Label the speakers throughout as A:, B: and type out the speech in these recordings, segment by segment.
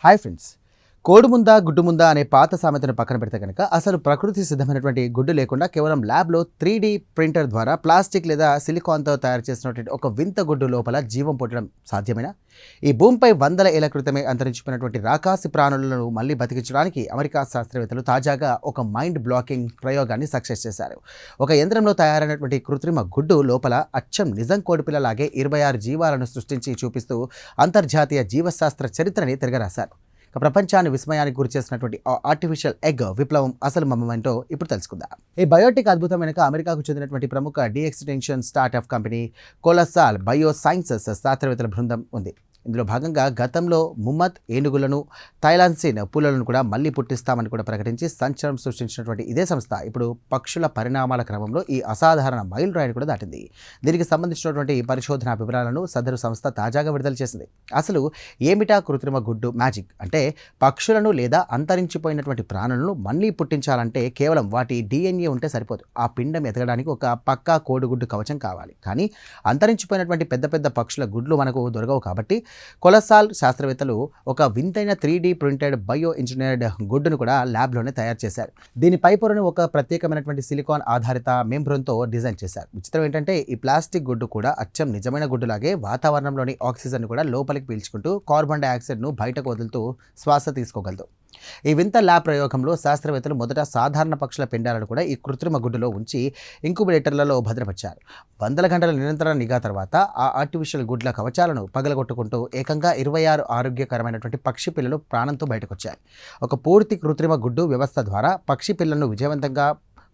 A: Hi friends. కోడి ముందా గుడ్డు ముందా అనే పాత సామెతను పక్కన పెడితే కనుక అసలు ప్రకృతి సిద్ధమైనటువంటి గుడ్డు లేకుండా కేవలం ల్యాబ్లో 3D ప్రింటర్ ద్వారా ప్లాస్టిక్ లేదా సిలికాన్తో తయారు చేసినటువంటి ఒక వింత గుడ్డు లోపల జీవం పుట్టడం సాధ్యమేనా? ఈ భూమిపై వందల ఏళ్ల క్రితమే అంతరించిపోయినటువంటి రాకాసి ప్రాణులను మళ్ళీ బతికించడానికి అమెరికా శాస్త్రవేత్తలు తాజాగా ఒక మైండ్ బ్లాకింగ్ ప్రయోగాన్ని సక్సెస్ చేశారు. ఒక యంత్రంలో తయారైనటువంటి కృత్రిమ గుడ్డు లోపల అచ్చం నిజం కోడిపిల్లలాగే 26 జీవాలను సృష్టించి చూపిస్తూ అంతర్జాతీయ జీవశాస్త్ర చరిత్రని తిరగరాశారు. ప్రపంచాన్ని విస్మయానికి గురి చేసినటువంటి ఆర్టిఫిషియల్ ఎగ్ విప్లవం అసలు మమ్మేంటో ఇప్పుడు తెలుసుకుందాం. ఈ బయోటిక్ అద్భుతం వెనుక అమెరికాకు చెందినటువంటి ప్రముఖ డీఎక్స్టెన్షన్ స్టార్టప్ కంపెనీ కొలసాల్ బయో సైన్సెస్ శాస్త్రవేత్తల బృందం ఉంది. ఇందులో భాగంగా గతంలో ముమ్మత్ ఏనుగులను, థైలాన్సిన్ పులులను కూడా మళ్ళీ పుట్టిస్తామని కూడా ప్రకటించి సంచలనం సృష్టించినటువంటి ఇదే సంస్థ ఇప్పుడు పక్షుల పరిణామాల క్రమంలో ఈ అసాధారణ మైల్ రాయిని కూడా దాటింది. దీనికి సంబంధించినటువంటి పరిశోధన వివరాలను సదరు సంస్థ తాజాగా విడుదల చేసింది. అసలు ఏమిటా కృత్రిమ గుడ్డు మ్యాజిక్ అంటే, పక్షులను లేదా అంతరించిపోయినటువంటి ప్రాణులను మళ్ళీ పుట్టించాలంటే కేవలం వాటి DNA ఉంటే సరిపోదు. ఆ పిండం ఎదగడానికి ఒక పక్కా కోడిగుడ్డు కవచం కావాలి. కానీ అంతరించిపోయినటువంటి పెద్ద పెద్ద పక్షుల గుడ్లు మనకు దొరకవు. కాబట్టి కొలసాల్ శాస్త్రవేత్తలు ఒక వింతైన 3D ప్రింటెడ్ బయో ఇంజనీర్డ్ గుడ్డును కూడా ల్యాబ్లోనే తయారు చేశారు. దీని పై పొరను ఒక ప్రత్యేకమైనటువంటి సిలికాన్ ఆధారిత మెంబ్రేన్తో డిజైన్ చేశారు. విచిత్రం ఏంటంటే, ఈ ప్లాస్టిక్ గుడ్డు కూడా అచ్చం నిజమైన గుడ్డులాగే వాతావరణంలోని ఆక్సిజన్ కూడా లోపలికి పీల్చుకుంటూ కార్బన్ డైఆక్సైడ్ను బయటకు వదులుతూ శ్వాస తీసుకోగలదు. ఈ వింత ల్యాబ్ ప్రయోగంలో శాస్త్రవేత్తలు మొదట సాధారణ పక్షుల పిండాలను కూడా ఈ కృత్రిమ గుడ్డులో ఉంచి ఇంక్యుబేటర్లలో భద్రపరిచారు. వందల గంటల నిరంతర నిఘా తర్వాత ఆ ఆర్టిఫిషియల్ గుడ్ల కవచాలను పగలగొట్టుకుంటూ ఏకంగా 26 ఆరోగ్యకరమైనటువంటి పక్షి పిల్లలు ప్రాణంతో బయటకొచ్చాయి. ఒక పూర్తి కృత్రిమ గుడ్డు వ్యవస్థ ద్వారా పక్షి పిల్లలను విజయవంతంగా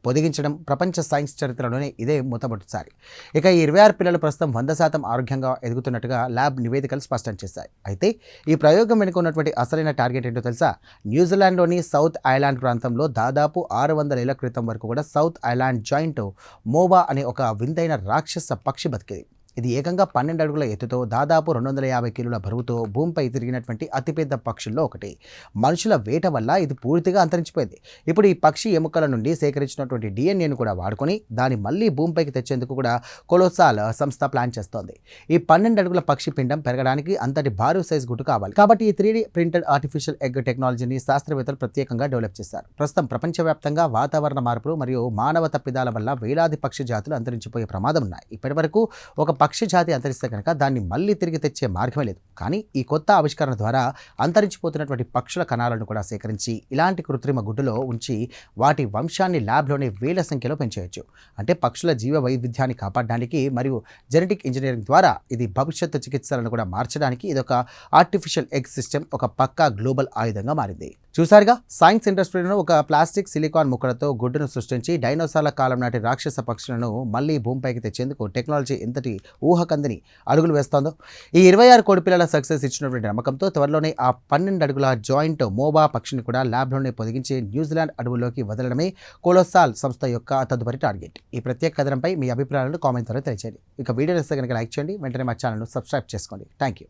A: పొదిగించడం ప్రపంచ సైన్స్ చరిత్రలోనే ఇదే మొట్టమొదటిసారి. ఇక ఈ 26 పిల్లలు ప్రస్తుతం 100% ఆరోగ్యంగా ఎదుగుతున్నట్టుగా ల్యాబ్ నివేదికలు స్పష్టం చేశాయి. అయితే ఈ ప్రయోగం వెనుక ఉన్నటువంటి అసలైన టార్గెట్ ఏంటో తెలుసా? న్యూజిలాండ్లోని సౌత్ ఐలాండ్ ప్రాంతంలో దాదాపు 600 ఏళ్ల క్రితం వరకు కూడా సౌత్ ఐలాండ్ జాయింట్ మోబా అనే ఒక వింతైన రాక్షస పక్షి బతికేది. ఇది ఏకంగా 12 అడుగుల ఎత్తుతో దాదాపు 250 కిలోల బరువుతో భూమిపై తిరిగినటువంటి అతిపెద్ద పక్షుల్లో ఒకటి. మనుషుల వేట వల్ల ఇది పూర్తిగా అంతరించిపోయింది. ఇప్పుడు ఈ పక్షి ఎముకల నుండి సేకరించినటువంటి DNAను కూడా వాడుకొని దాన్ని మళ్ళీ భూమిపైకి తెచ్చేందుకు కూడా కొలోసాల్ సంస్థ ప్లాన్ చేస్తోంది. ఈ 12 అడుగుల పక్షి పిండం పెరగడానికి అంతటి భారీ సైజ్ గుడ్డు కావాలి. కాబట్టి ఈ 3D ప్రింటెడ్ ఆర్టిఫిషియల్ ఎగ్ టెక్నాలజీని శాస్త్రవేత్తలు ప్రత్యేకంగా డెవలప్ చేశారు. ప్రస్తుతం ప్రపంచవ్యాప్తంగా వాతావరణ మార్పులు మరియు మానవ తప్పిదాల వల్ల వేలాది పక్షి జాతులు అంతరించిపోయే ప్రమాదం ఉన్నాయి. ఇప్పటివరకు ఒక పక్షి జాతి అంతరిస్తే కనుక దాన్ని మళ్ళీ తిరిగి తెచ్చే మార్గమే లేదు. కానీ ఈ కొత్త ఆవిష్కరణ ద్వారా అంతరించిపోతున్నటువంటి పక్షుల కణాలను కూడా సేకరించి ఇలాంటి కృత్రిమ గుడ్డులో ఉంచి వాటి వంశాన్ని ల్యాబ్లోనే వేల సంఖ్యలో పెంచేయచ్చు. అంటే పక్షుల జీవ వైవిధ్యాన్ని కాపాడడానికి మరియు జెనెటిక్ ఇంజనీరింగ్ ద్వారా ఇది భవిష్యత్తు చికిత్సలను కూడా మార్చడానికి ఇదొక ఆర్టిఫిషియల్ ఎగ్ సిస్టమ్ ఒక పక్కా గ్లోబల్ ఆయుధంగా మారింది. చూసారుగా, సైన్స్ ఇండస్ట్రీలో ఒక ప్లాస్టిక్ సిలికాన్ ముక్కలతో గుడ్డును సృష్టించి డైనోసార్ల కాలం నాటి రాక్షస పక్షులను మళ్ళీ భూమిపైకి తెచ్చేందుకు టెక్నాలజీ ఎంతటి ఊహకందని అడుగులు వేస్తోందో. ఈ 26 కోడిపిల్లల సక్సెస్ ఇచ్చినటువంటి నమ్మకంతో త్వరలోనే ఆ 12 అడుగుల జాయింట్ మోబా పక్షిని కూడా ల్యాబ్లోనే పొదిగించి న్యూజిలాండ్ అడవుల్లోకి వదలడమే కొలోసాల్ సంస్థ యొక్క తదుపరి టార్గెట్. ఈ ప్రత్యేక కథనంపై మీ అభిప్రాయాలను కామెంట్ ద్వారా తెలియజేయండి. ఇక వీడియో నచ్చితే కనుక లైక్ చేయండి. వెంటనే మా ఛానల్ను సబ్స్క్రైబ్ చేసుకోండి. Thank you.